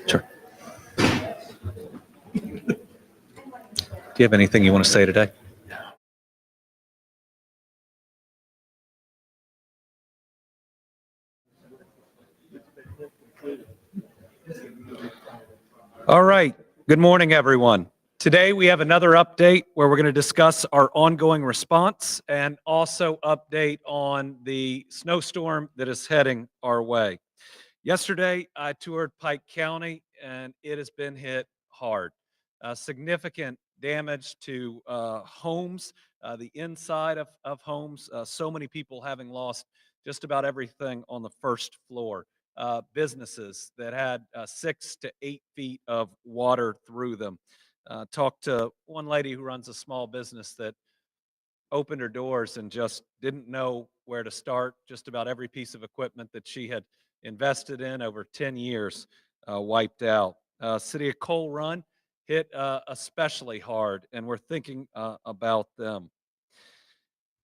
Sure. Do you have anything you want to say today? All right. Good morning, everyone. Today we have another update where we're going to discuss our ongoing response and also update on the snowstorm that is heading our way. Yesterday, I toured Pike County and it has been hit hard. Significant damage to homes, the inside of homes, so many people having lost just about everything on the first floor. Businesses that had 6 to 8 feet of water through them. Talked to one lady who runs a small business that opened her doors and just didn't know where to start. Just about every piece of equipment that she had invested in over 10 years wiped out. City of Coal Run hit especially hard, and we're thinking about them.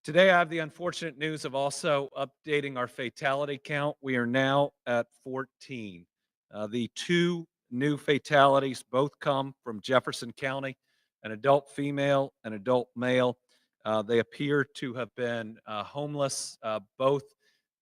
Today, I have the unfortunate news of also updating our fatality count. We are now at 14. The two new fatalities both come from Jefferson County, an adult female, an adult male. They appear to have been homeless. Both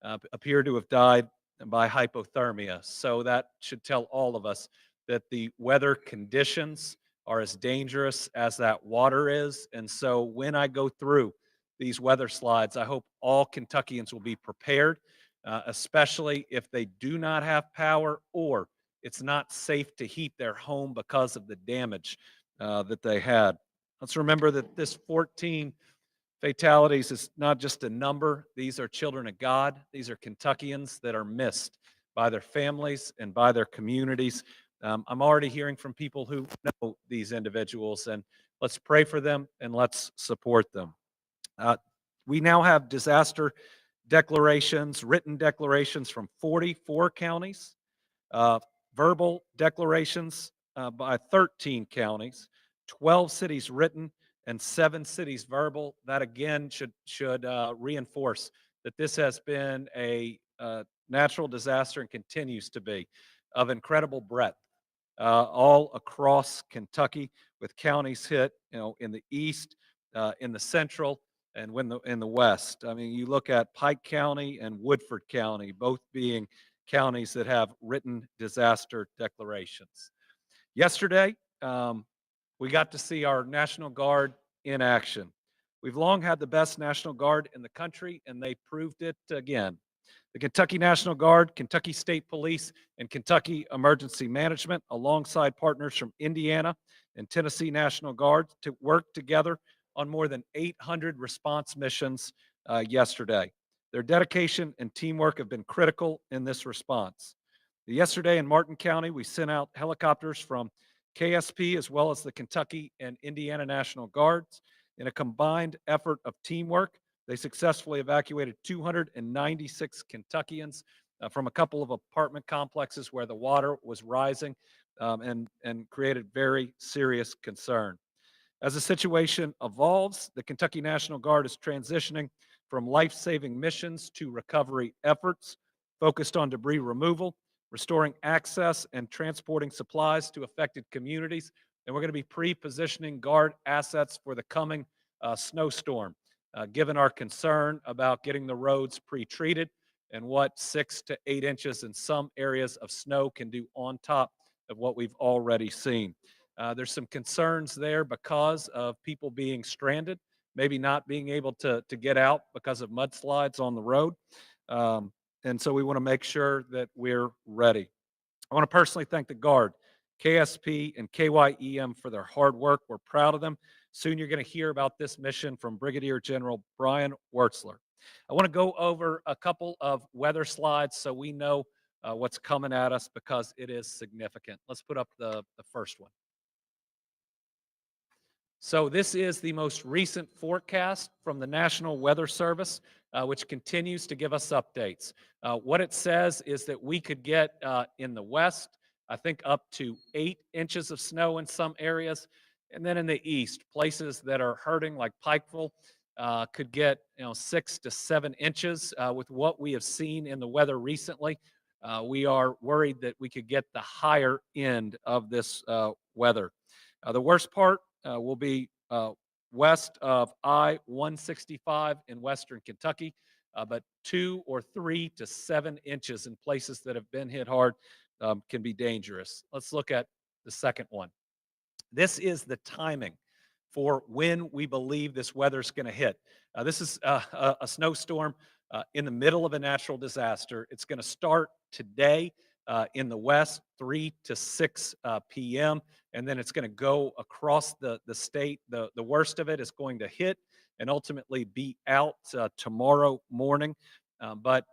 appear to have died by hypothermia. So that should tell all of us that the weather conditions are as dangerous as that water is. And so when I go through these weather slides, I hope all Kentuckians will be prepared, especially if they do not have power or it's not safe to heat their home because of the damage that they had. Let's remember that this 14 fatalities is not just a number. These are children of God. These are Kentuckians that are missed by their families and by their communities. I'm already hearing from people who know these individuals, and let's pray for them and let's support them. Uh, we now have disaster declarations, written declarations from 44 counties, uh, verbal declarations by 13 counties, 12 cities written, and 7 cities verbal. That again should reinforce that this has been a natural disaster and continues to be of incredible breadth all across Kentucky, with counties hit, in the east, in the central, and in the west. I mean, you look at Pike County and Woodford County, both being counties that have written disaster declarations. Yesterday, we got to see our National Guard in action. We've long had the best National Guard in the country, and they proved it again. The Kentucky National Guard, Kentucky State Police, and Kentucky Emergency Management, alongside partners from Indiana and Tennessee National Guard, to work together on more than 800 response missions yesterday. Their dedication and teamwork have been critical in this response. Yesterday in Martin County, we sent out helicopters from KSP as well as the Kentucky and Indiana National Guards. In a combined effort of teamwork, they successfully evacuated 296 Kentuckians from a couple of apartment complexes where the water was rising and created very serious concern. As the situation evolves, the Kentucky National Guard is transitioning from life-saving missions to recovery efforts focused on debris removal, restoring access, and transporting supplies to affected communities. And we're going to be pre-positioning Guard assets for the coming snowstorm, given our concern about getting the roads pre-treated and what 6 to 8 inches in some areas of snow can do on top of what we've already seen. There's some concerns there because of people being stranded, maybe not being able to get out because of mudslides on the road. And so we want to make sure that we're ready. I want to personally thank the Guard, KSP, and KYEM for their hard work. We're proud of them. Soon you're going to hear about this mission from Brigadier General Brian Wurtzler. I want to go over a couple of weather slides so we know what's coming at us because it is significant. Let's put up the first one. So this is the most recent forecast from the National Weather Service, which continues to give us updates. What it says is that we could get in the west, I think up to 8 inches of snow in some areas. And then in the east, places that are hurting like Pikeville, could get 6 to 7 inches. With what we have seen in the weather recently, we are worried that we could get the higher end of this weather. The worst part will be west of I-165 in western Kentucky, but 2 or 3 to 7 inches in places that have been hit hard can be dangerous. Let's look at the second one. This is the timing for when we believe this weather's going to hit. This is a snowstorm in the middle of a natural disaster. It's going to start today in the west, 3 to 6 p.m., and then it's going to go across the state. The worst of it is going to hit and ultimately be out tomorrow morning. But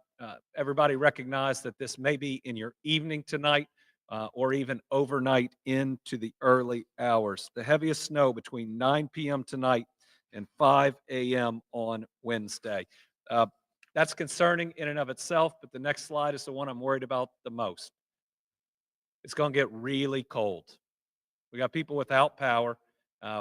everybody recognize that this may be in your evening tonight or even overnight into the early hours. The heaviest snow between 9 p.m. tonight and 5 a.m. on Wednesday. Uh, that's concerning in and of itself, but the next slide is the one I'm worried about the most. It's going to get really cold. We got people without power.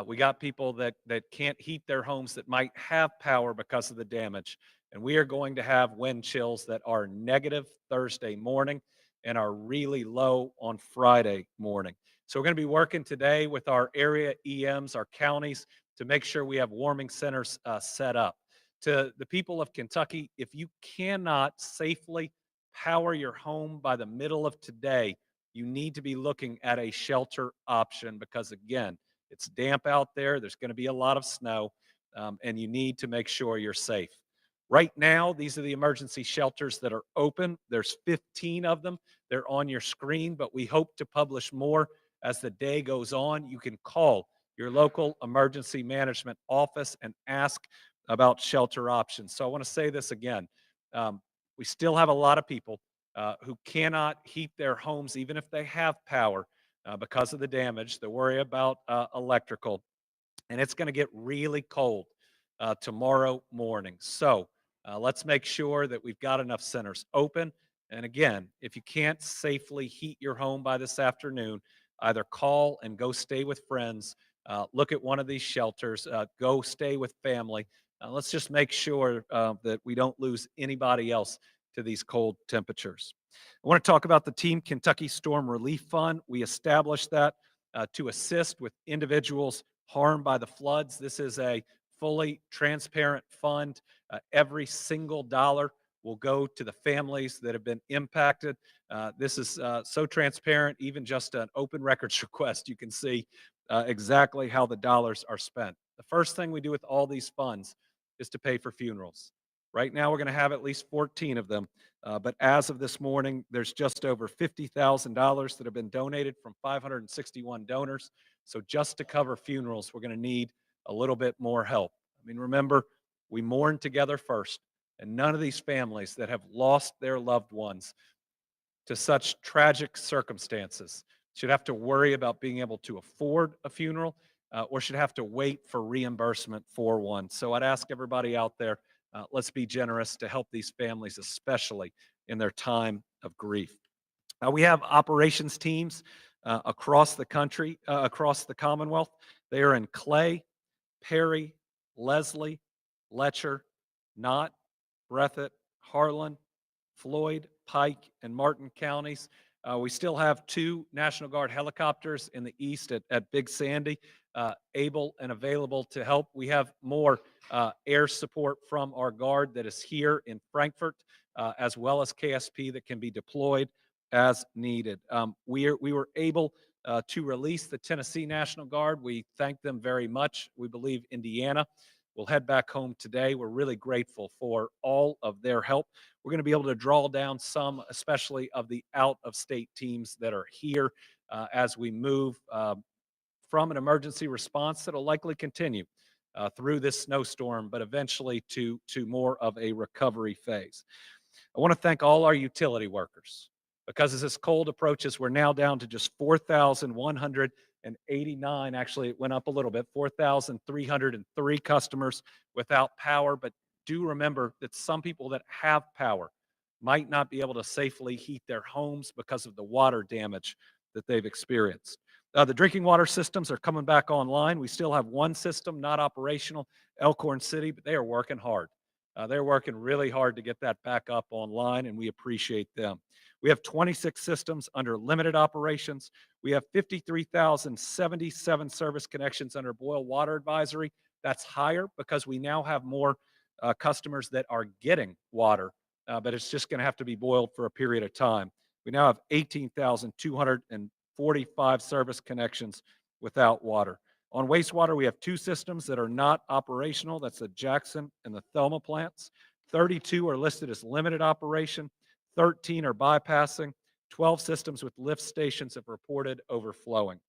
We got people that can't heat their homes that might have power because of the damage. And we are going to have wind chills that are negative Thursday morning and are really low on Friday morning. So we're going to be working today with our area EMs, our counties, to make sure we have warming centers set up. To the people of Kentucky, if you cannot safely power your home by the middle of today, you need to be looking at a shelter option because, again, it's damp out there. There's going to be a lot of snow, and you need to make sure you're safe. Right now, these are the emergency shelters that are open. There's 15 of them. They're on your screen, but we hope to publish more as the day goes on. You can call your local emergency management office and ask about shelter options. So I want to say this again. We still have a lot of people who cannot heat their homes, even if they have power, because of the damage. They worry about electrical, and it's going to get really cold tomorrow morning. So let's make sure that we've got enough centers open. And again, if you can't safely heat your home by this afternoon, either call and go stay with friends, look at one of these shelters, go stay with family. Let's just make sure that we don't lose anybody else to these cold temperatures. I want to talk about the Team Kentucky Storm Relief Fund. We established that to assist with individuals harmed by the floods. This is a fully transparent fund. Every single dollar will go to the families that have been impacted. This is so transparent, even just an open records request, you can see exactly how the dollars are spent. The first thing we do with all these funds is to pay for funerals. Right now, we're going to have at least 14 of them. But as of this morning, there's just over $50,000 that have been donated from 561 donors. So just to cover funerals, we're going to need a little bit more help. I mean, remember, we mourn together first, and none of these families that have lost their loved ones to such tragic circumstances should have to worry about being able to afford a funeral or should have to wait for reimbursement for one. So I'd ask everybody out there, let's be generous to help these families, especially in their time of grief. We have operations teams across the country, across the Commonwealth. They are in Clay, Perry, Leslie, Letcher, Knott, Breathitt, Harlan, Floyd, Pike, and Martin counties. We still have 2 National Guard helicopters in the east at Big Sandy, able and available to help. We have more air support from our Guard that is here in Frankfort, as well as KSP that can be deployed as needed. We were able to release the Tennessee National Guard. We thank them very much. We believe Indiana will head back home today. We're really grateful for all of their help. We're going to be able to draw down some, especially of the out-of-state teams that are here as we move from an emergency response that will likely continue through this snowstorm, but eventually to more of a recovery phase. I want to thank all our utility workers because as this cold approaches, we're now down to just 4,189. Actually, it went up a little bit, 4,303 customers without power. But do remember that some people that have power might not be able to safely heat their homes because of the water damage that they've experienced. The drinking water systems are coming back online. We still have one system not operational, Elkhorn City, but they are working hard. They're working really hard to get that back up online, and we appreciate them. We have 26 systems under limited operations. We have 53,077 service connections under boil water advisory. That's higher because we now have more customers that are getting water, but it's just going to have to be boiled for a period of time. We now have 18,245 service connections without water. On wastewater, we have two systems that are not operational. That's the Jackson and the Thelma plants. 32 are listed as limited operation. 13 are bypassing. 12 systems with lift stations have reported overflowing.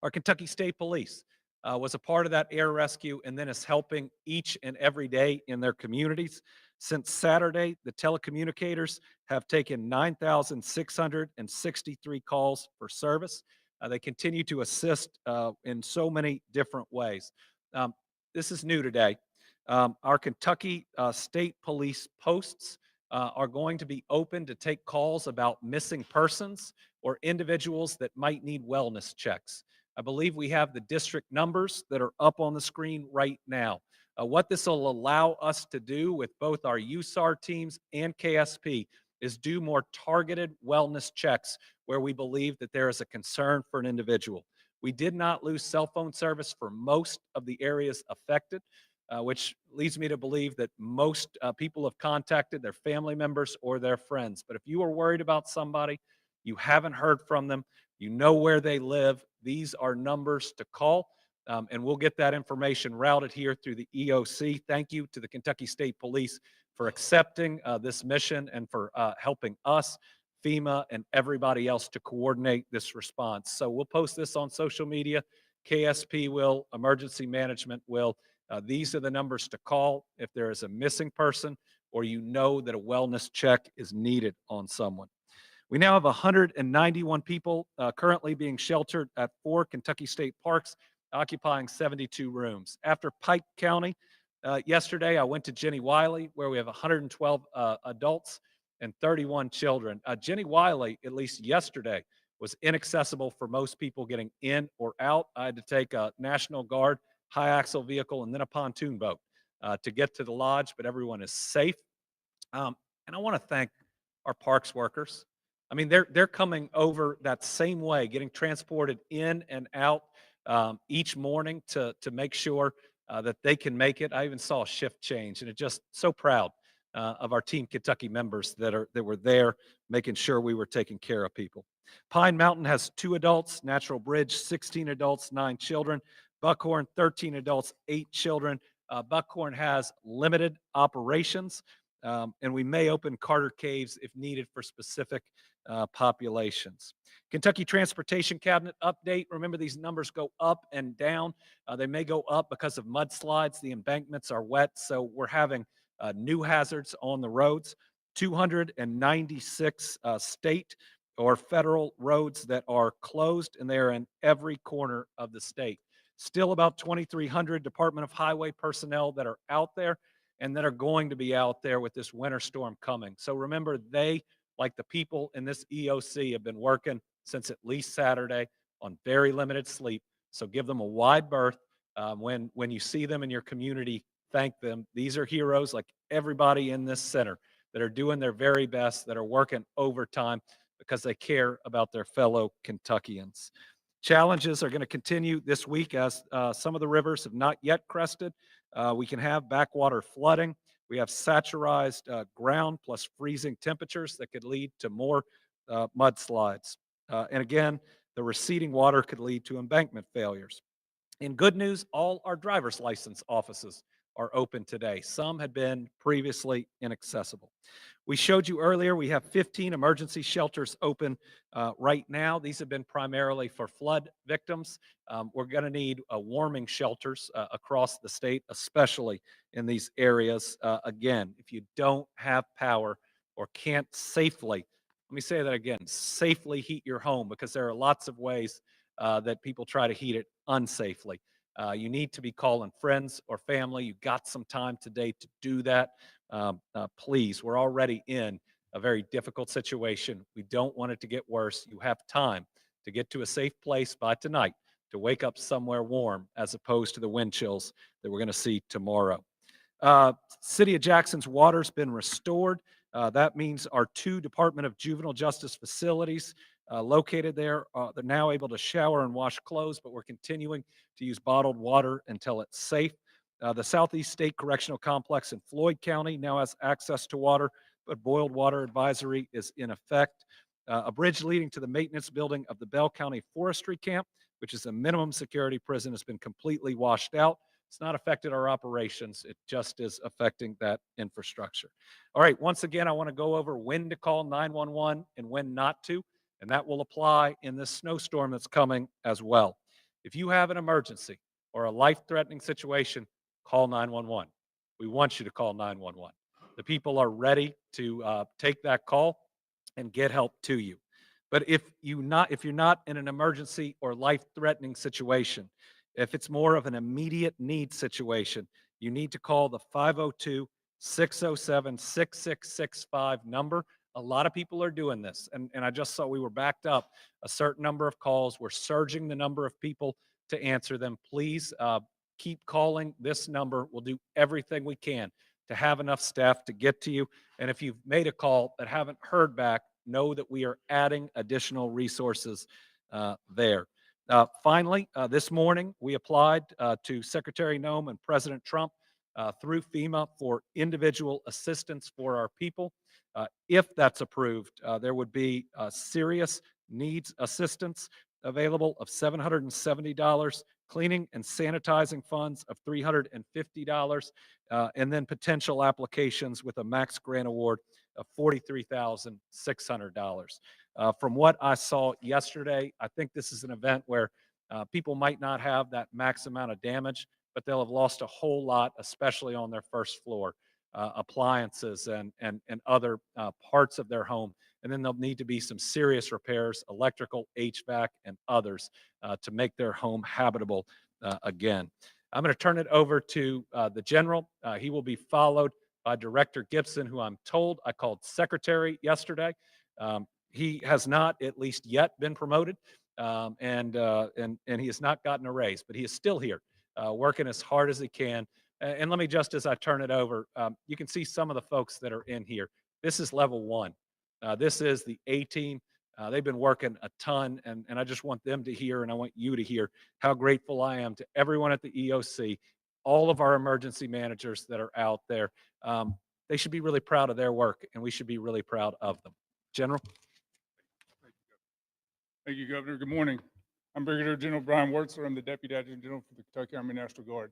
Our Kentucky State Police was a part of that air rescue and then is helping each and every day in their communities. Since Saturday, the telecommunicators have taken 9,663 calls for service. They continue to assist in so many different ways. Um, this is new today. Our Kentucky State Police posts are going to be open to take calls about missing persons or individuals that might need wellness checks. I believe we have the district numbers that are up on the screen right now. What this will allow us to do with both our USAR teams and KSP is do more targeted wellness checks where we believe that there is a concern for an individual. We did not lose cell phone service for most of the areas affected, which leads me to believe that most people have contacted their family members or their friends. But if you are worried about somebody, you haven't heard from them, you know where they live, these are numbers to call, and we'll get that information routed here through the EOC. Thank you to the Kentucky State Police for accepting this mission and for helping us, FEMA, and everybody else to coordinate this response. So we'll post this on social media. KSP will, emergency management will. These are the numbers to call if there is a missing person or you know that a wellness check is needed on someone. We now have 191 people currently being sheltered at 4 Kentucky State parks, occupying 72 rooms. After Pike County, yesterday I went to Jenny Wiley, where we have 112 adults and 31 children. Jenny Wiley, at least yesterday, was inaccessible for most people getting in or out. I had to take a National Guard high axle vehicle and then a pontoon boat to get to the lodge, but everyone is safe. And I want to thank our parks workers. I mean, they're coming over that same way, getting transported in and out each morning to make sure that they can make it. I even saw a shift change, and it just so proud of our Team Kentucky members that were there, making sure we were taking care of people. Pine Mountain has 2 adults, Natural Bridge 16 adults, 9 children, Buckhorn 13 adults, 8 children. Buckhorn has limited operations. And we may open Carter Caves if needed for specific populations. Kentucky Transportation Cabinet update. Remember, these numbers go up and down. They may go up because of mudslides. The embankments are wet, so we're having new hazards on the roads. 296 state or federal roads that are closed, and they are in every corner of the state. Still about 2,300 Department of Highway personnel that are out there and that are going to be out there with this winter storm coming. So remember, they, like the people in this EOC, have been working since at least Saturday on very limited sleep. So give them a wide berth. When you see them in your community, thank them. These are heroes like everybody in this center that are doing their very best, that are working overtime because they care about their fellow Kentuckians. Challenges are going to continue this week as some of the rivers have not yet crested. We can have backwater flooding. We have saturized ground plus freezing temperatures that could lead to more mudslides. And again, the receding water could lead to embankment failures. In good news, all our driver's license offices are open today. Some had been previously inaccessible. We showed you earlier, we have 15 emergency shelters open right now. These have been primarily for flood victims. We're going to need warming shelters across the state, especially in these areas. Again, if you don't have power or can't safely, let me say that again, safely heat your home, because there are lots of ways that people try to heat it unsafely. You need to be calling friends or family. You got some time today to do that. Please, we're already in a very difficult situation. We don't want it to get worse. You have time. to get to a safe place by tonight, to wake up somewhere warm as opposed to the wind chills that we're going to see tomorrow. City of Jackson's water's been restored. That means our 2 Department of Juvenile Justice facilities located there, they're now able to shower and wash clothes, but we're continuing to use bottled water until it's safe. The Southeast State Correctional Complex in Floyd County now has access to water, but boiled water advisory is in effect. A bridge leading to the maintenance building of the Bell County Forestry Camp, which is a minimum security prison, has been completely washed out. It's not affected our operations. It just is affecting that infrastructure. All right, once again, I want to go over when to call 911 and when not to, and that will apply in this snowstorm that's coming as well. If you have an emergency or a life-threatening situation, call 911. We want you to call 911. The people are ready to take that call and get help to you. But if you're not in an emergency or life-threatening situation, if it's more of an immediate need situation, you need to call the 502-607-6665 number. A lot of people are doing this, and I just saw we were backed up a certain number of calls. We're surging the number of people to answer them. Please keep calling this number. We'll do everything we can to have enough staff to get to you. And if you've made a call but haven't heard back, know that we are adding additional resources there. Finally, this morning, we applied to Secretary Noem and President Trump through FEMA for individual assistance for our people. If that's approved, there would be serious needs assistance available of $770, cleaning and sanitizing funds of $350, and then potential applications with a max grant award of $43,600. From what I saw yesterday, I think this is an event where people might not have that max amount of damage, but they'll have lost a whole lot, especially on their first floor, appliances and other parts of their home. And then there'll need to be some serious repairs, electrical, HVAC, and others to make their home habitable again. I'm going to turn it over to the general. He will be followed by Director Gibson, who I'm told I called secretary yesterday. He has not, at least yet, been promoted, and he has not gotten a raise, but he is still here, working as hard as he can. And let me just, as I turn it over, you can see some of the folks that are in here. This is level 1. This is the A team. They've been working a ton, and I just want them to hear, and I want you to hear how grateful I am to everyone at the EOC, all of our emergency managers that are out there. They should be really proud of their work, and we should be really proud of them. General. Thank you, Governor. Good morning. I'm Brigadier General Brian Wurtzler. I'm the Deputy Adjutant General for the Kentucky Army National Guard.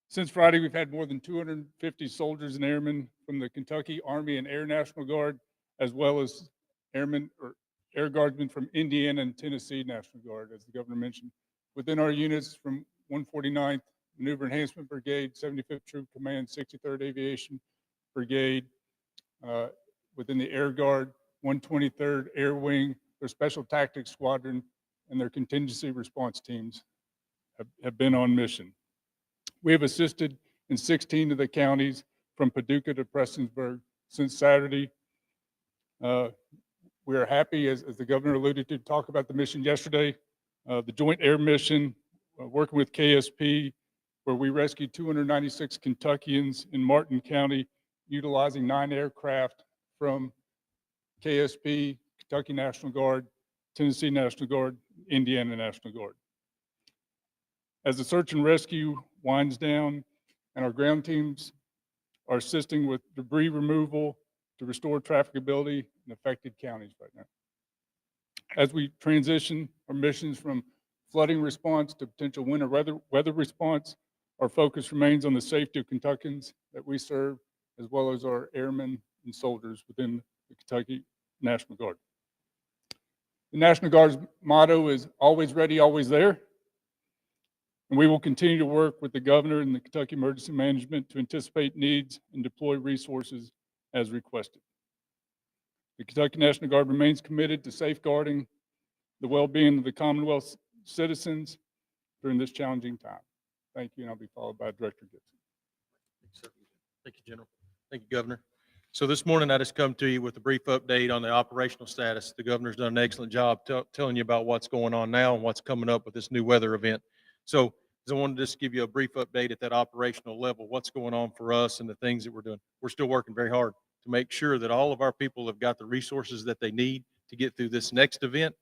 Since Friday, we've had more than 250 soldiers and airmen from the Kentucky Army and Air National Guard, as well as airmen or air guardsmen from Indiana and Tennessee National Guard, as the governor mentioned. Within our units from 149th Maneuver Enhancement Brigade, 75th Troop Command, 63rd Aviation Brigade, within the Air Guard, 123rd Air Wing, their Special Tactics Squadron, and their contingency response teams have been on mission. We have assisted in 16 of the counties from Paducah to Prestonsburg since Saturday. We are happy, as the governor alluded to, talk about the mission yesterday, the Joint Air Mission, working with KSP, where we rescued 296 Kentuckians in Martin County, utilizing 9 aircraft from KSP, Kentucky National Guard, Tennessee National Guard, Indiana National Guard. As the search and rescue winds down and our ground teams are assisting with debris removal to restore trafficability in affected counties right now. As we transition our missions from flooding response to potential winter weather response, our focus remains on the safety of Kentuckians that we serve, as well as our airmen and soldiers within the Kentucky National Guard. The National Guard's motto is always ready, always there. And we will continue to work with the governor and the Kentucky Emergency Management to anticipate needs and deploy resources as requested. The Kentucky National Guard remains committed to safeguarding the well-being of the Commonwealth's citizens during this challenging time. Thank you, and I'll be followed by Director Gibson. Thank you, General. Thank you, Governor. So this morning, I just come to you with a brief update on the operational status. The governor's done an excellent job telling you about what's going on now and what's coming up with this new weather event. So I wanted to just give you a brief update at that operational level, what's going on for us and the things that we're doing. We're still working very hard to make sure that all of our people have got the resources that they need to get through this next event.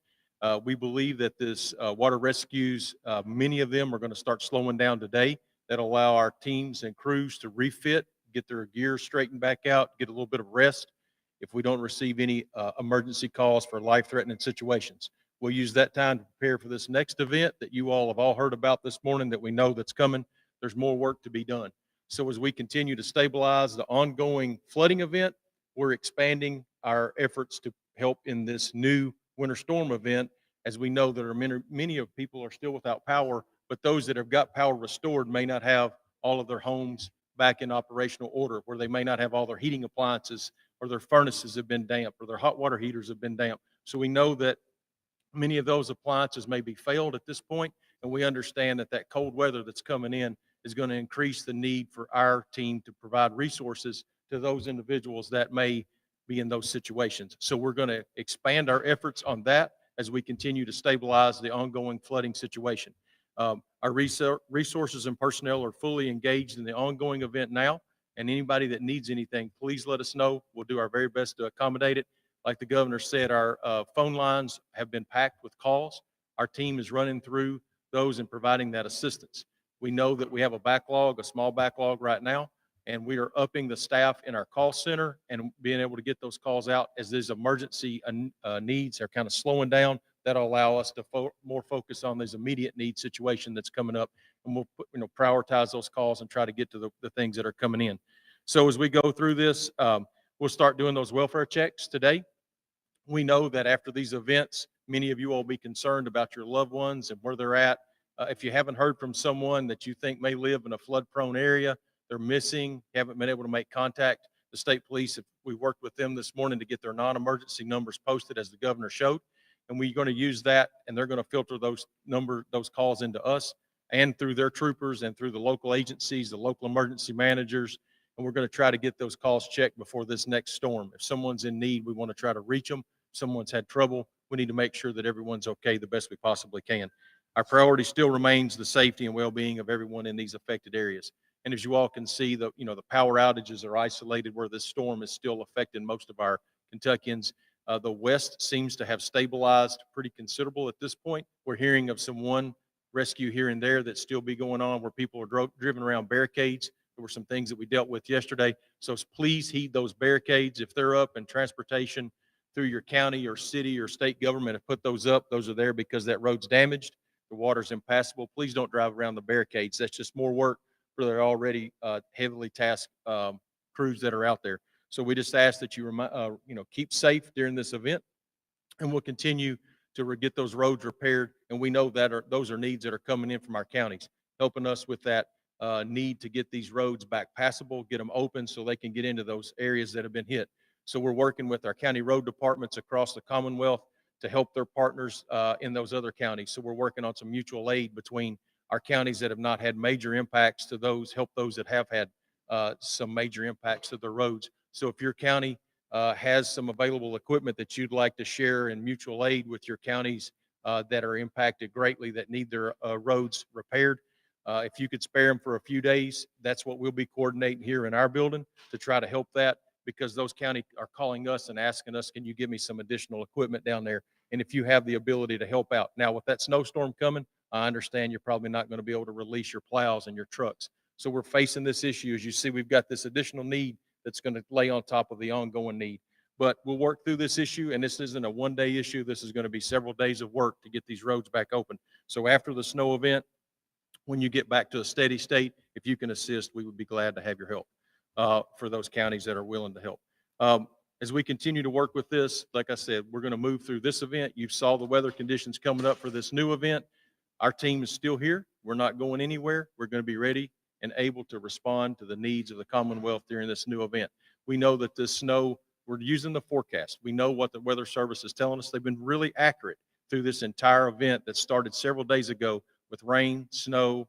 We believe that this water rescues, many of them are going to start slowing down today. That'll allow our teams and crews to refit, get their gear straightened back out, get a little bit of rest if we don't receive any emergency calls for life-threatening situations. We'll use that time to prepare for this next event that you all have all heard about this morning that we know that's coming. There's more work to be done. So as we continue to stabilize the ongoing flooding event, we're expanding our efforts to help in this new winter storm event, as we know that many of people are still without power, but those that have got power restored may not have all of their homes back in operational order, where they may not have all their heating appliances, or their furnaces have been damp, or their hot water heaters have been damp. So we know that many of those appliances may be failed at this point, and we understand that that cold weather that's coming in is going to increase the need for our team to provide resources to those individuals that may be in those situations. So we're going to expand our efforts on that as we continue to stabilize the ongoing flooding situation. Our resources and personnel are fully engaged in the ongoing event now, and anybody that needs anything, please let us know. We'll do our very best to accommodate it. Like the governor said, our phone lines have been packed with calls. Our team is running through those and providing that assistance. We know that we have a backlog, a small backlog right now, and we are upping the staff in our call center and being able to get those calls out as these emergency needs are kind of slowing down. That'll allow us to more focus on this immediate need situation that's coming up, and we'll prioritize those calls and try to get to the things that are coming in. So as we go through this, we'll start doing those welfare checks today. We know that after these events, many of you will be concerned about your loved ones and where they're at. If you haven't heard from someone that you think may live in a flood-prone area, they're missing, haven't been able to make contact, the state police, we worked with them this morning to get their non-emergency numbers posted as the governor showed. And we're going to use that, and they're going to filter those calls into us and through their troopers and through the local agencies, the local emergency managers. And we're going to try to get those calls checked before this next storm. If someone's in need, we want to try to reach them. If someone's had trouble, we need to make sure that everyone's okay the best we possibly can. Our priority still remains the safety and well-being of everyone in these affected areas. And as you all can see, the power outages are isolated where this storm is still affecting most of our Kentuckians. The West seems to have stabilized pretty considerable at this point. We're hearing of one rescue here and there that's still be going on where people are driven around barricades. There were some things that we dealt with yesterday. So please heed those barricades. If they're up and transportation through your county or city or state government have put those up, those are there because that road's damaged. The water's impassable. Please don't drive around the barricades. That's just more work for their already heavily tasked crews that are out there. So we just ask that you keep safe during this event, and we'll continue to get those roads repaired. And we know that those are needs that are coming in from our counties, helping us with that need to get these roads back passable, get them open so they can get into those areas that have been hit. So we're working with our county road departments across the Commonwealth to help their partners in those other counties. So we're working on some mutual aid between our counties that have not had major impacts to help those that have had some major impacts to their roads. So if your county has some available equipment that you'd like to share in mutual aid with your counties that are impacted greatly, that need their roads repaired, if you could spare them for a few days, that's what we'll be coordinating here in our building to try to help that, because those counties are calling us and asking us, can you give me some additional equipment down there? And if you have the ability to help out. Now, with that snowstorm coming, I understand you're probably not going to be able to release your plows and your trucks. So we're facing this issue. As you see, we've got this additional need that's going to lay on top of the ongoing need. But we'll work through this issue, and this isn't a one-day issue. This is going to be several days of work to get these roads back open. So after the snow event, when you get back to a steady state, if you can assist, we would be glad to have your help for those counties that are willing to help. As we continue to work with this, like I said, we're going to move through this event. You saw the weather conditions coming up for this new event. Our team is still here. We're not going anywhere. We're going to be ready and able to respond to the needs of the Commonwealth during this new event. We know that this snow, we're using the forecast. We know what the Weather Service is telling us. They've been really accurate through this entire event that started several days ago with rain, snow,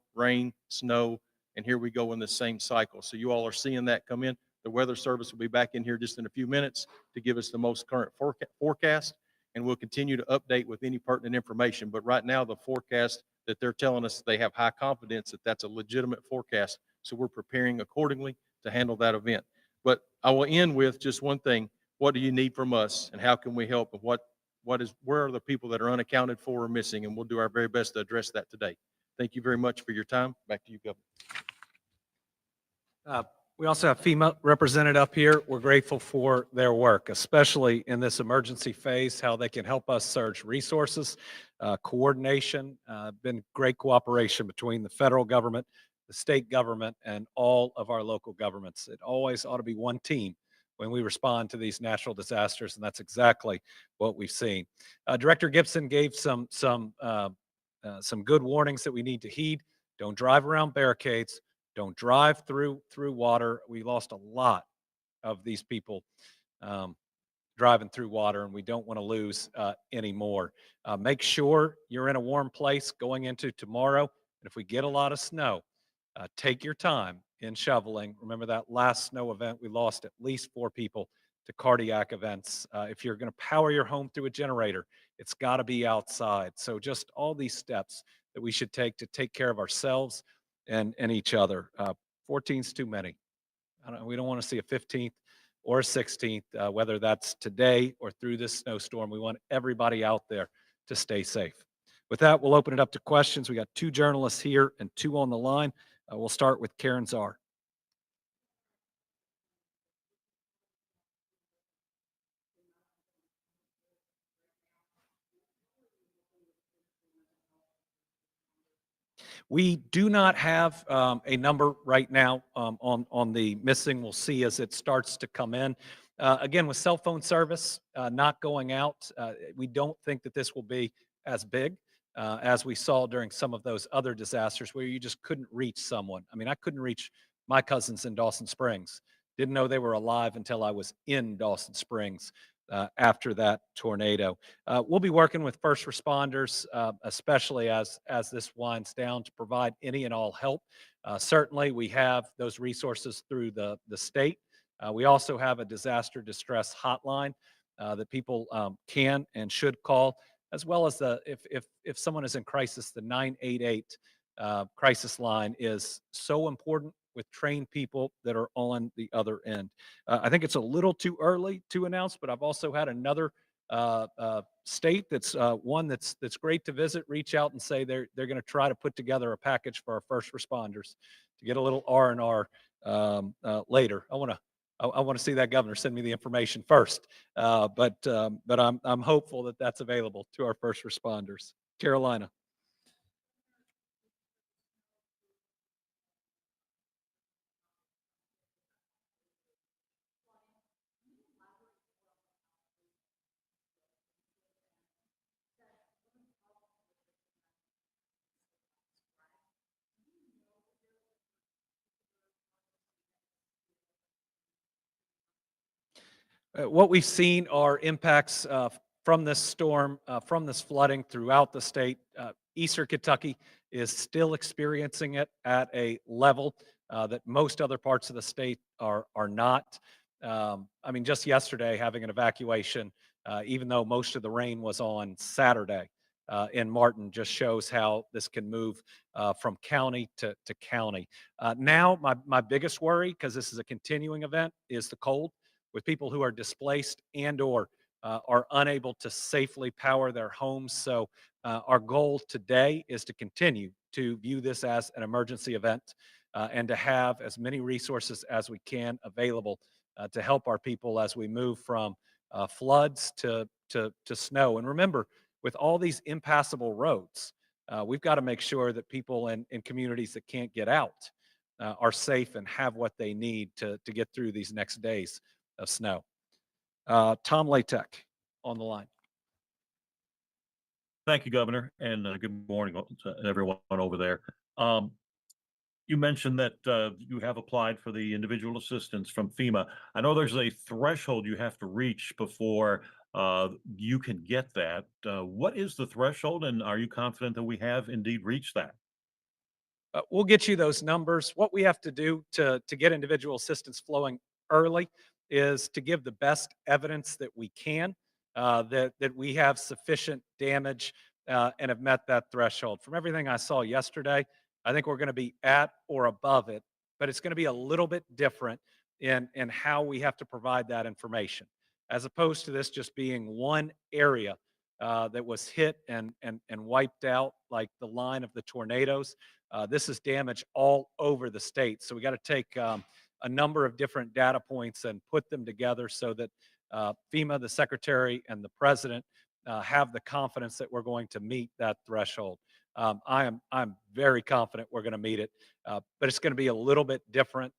and here we go in the same cycle. So you all are seeing that come in. The Weather Service will be back in here just in a few minutes to give us the most current forecast, and we'll continue to update with any pertinent information. But right now, the forecast that they're telling us, they have high confidence that that's a legitimate forecast, so we're preparing accordingly to handle that event. But I will end with just one thing. What do you need from us, and how can we help, and where are the people that are unaccounted for or missing, and we'll do our very best to address that today. Thank you very much for your time. Back to you, Governor. We also have FEMA represented up here. We're grateful for their work, especially in this emergency phase, how they can help us surge resources, coordination, been great cooperation between the federal government, the state government, and all of our local governments. It always ought to be one team when we respond to these natural disasters, and that's exactly what we've seen. Director Gibson gave some good warnings that we need to heed. Don't drive around barricades. Don't drive through water. We lost a lot of these people driving through water, and we don't want to lose any more. Make sure you're in a warm place going into tomorrow. And if we get a lot of snow, take your time in shoveling. Remember that last snow event, we lost at least 4 people to cardiac events. If you're going to power your home through a generator, it's got to be outside. So just all these steps that we should take to take care of ourselves and each other. 14's too many. We don't want to see a 15th or a 16th, whether that's today or through this snowstorm. We want everybody out there to stay safe. With that, we'll open it up to questions. We got 2 journalists here and 2 on the line. We'll start with Karen Czar. We do not have a number right now on the missing. We'll see as it starts to come in. Again, with cell phone service not going out, we don't think that this will be as big as we saw during some of those other disasters where you just couldn't reach someone. I mean, I couldn't reach my cousins in Dawson Springs. Didn't know they were alive until I was in Dawson Springs after that tornado. We'll be working with first responders, especially as this winds down, to provide any and all help. Certainly, we have those resources through the state. We also have a disaster distress hotline that people can and should call, as well as if someone is in crisis, the 988 crisis line is so important with trained people that are on the other end. I think it's a little too early to announce, but I've also had another state that's one that's great to visit, reach out and say they're going to try to put together a package for our first responders to get a little R&R later. I want to see that governor send me the information first, but I'm hopeful that that's available to our first responders. Carolina. What we've seen are impacts from this storm, from this flooding throughout the state. Eastern Kentucky is still experiencing it at a level that most other parts of the state are not. I mean, just yesterday, having an evacuation, even though most of the rain was on Saturday in Martin, just shows how this can move from county to county. Now, my biggest worry, because this is a continuing event, is the cold, with people who are displaced and or are unable to safely power their homes. So our goal today is to continue to view this as an emergency event and to have as many resources as we can available to help our people as we move from floods to snow. And remember, with all these impassable roads, we've got to make sure that people in communities that can't get out are safe and have what they need to get through these next days of snow. Tom Latek on the line. Thank you, Governor, and good morning to everyone over there. You mentioned that you have applied for the individual assistance from FEMA. I know there's a threshold you have to reach before you can get that. What is the threshold, and are you confident that we have indeed reached that? We'll get you those numbers. What we have to do to get individual assistance flowing early is to give the best evidence that we can, that we have sufficient damage and have met that threshold. From everything I saw yesterday, I think we're going to be at or above it, but it's going to be a little bit different in how we have to provide that information, as opposed to this just being one area that was hit and wiped out like the line of the tornadoes. This is damage all over the state. So we got to take a number of different data points and put them together so that FEMA, the secretary, and the president have the confidence that we're going to meet that threshold. I'm very confident we're going to meet it, but it's going to be a little bit different.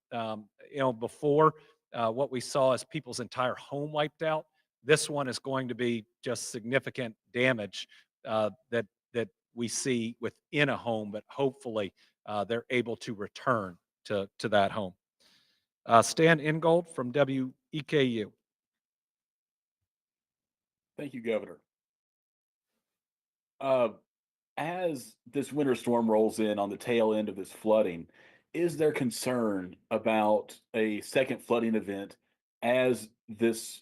Before what we saw is people's entire home wiped out. This one is going to be just significant damage that we see within a home, but hopefully they're able to return to that home. Stan Ingold from WEKU. Thank you, Governor. Uh, as this winter storm rolls in on the tail end of this flooding, is there concern about a second flooding event as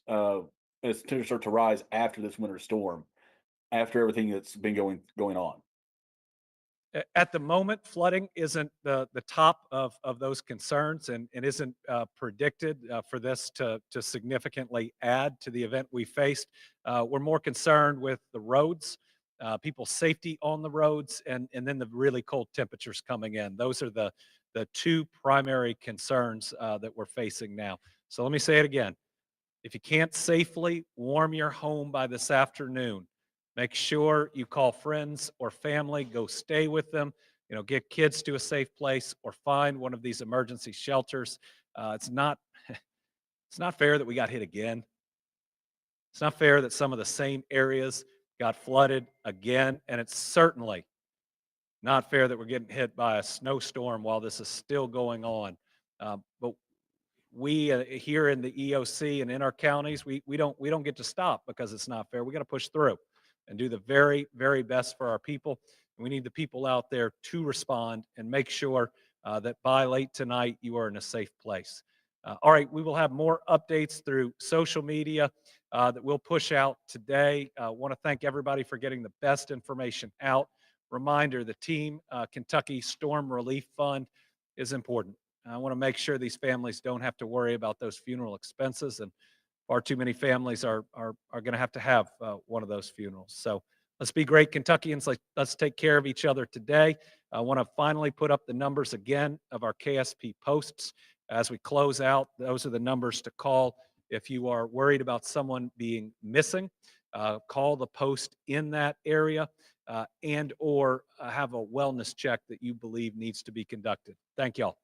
as temperatures start to rise after this winter storm, after everything that's been going on? At the moment, flooding isn't the top of those concerns and isn't predicted for this to significantly add to the event we faced. We're more concerned with the roads, people's safety on the roads, and then the really cold temperatures coming in. Those are the two primary concerns that we're facing now. So let me say it again. If you can't safely warm your home by this afternoon, make sure you call friends or family, go stay with them, get kids to a safe place or find one of these emergency shelters. It's not it's not fair that we got hit again. It's not fair that some of the same areas got flooded again, and it's certainly not fair that we're getting hit by a snowstorm while this is still going on. But we here in the EOC and in our counties, we don't get to stop because it's not fair. We got to push through and do the very, very best for our people. We need the people out there to respond and make sure that by late tonight you are in a safe place. All right, we will have more updates through social media that we'll push out today. I want to thank everybody for getting the best information out. Reminder, the Team Kentucky Storm Relief Fund is important. I want to make sure these families don't have to worry about those funeral expenses, and far too many families are going to have one of those funerals. So let's be great Kentuckians. Let's take care of each other today. I want to finally put up the numbers again of our KSP posts as we close out. Those are the numbers to call if you are worried about someone being missing. Call the post in that area and or have a wellness check that you believe needs to be conducted. Thank y'all.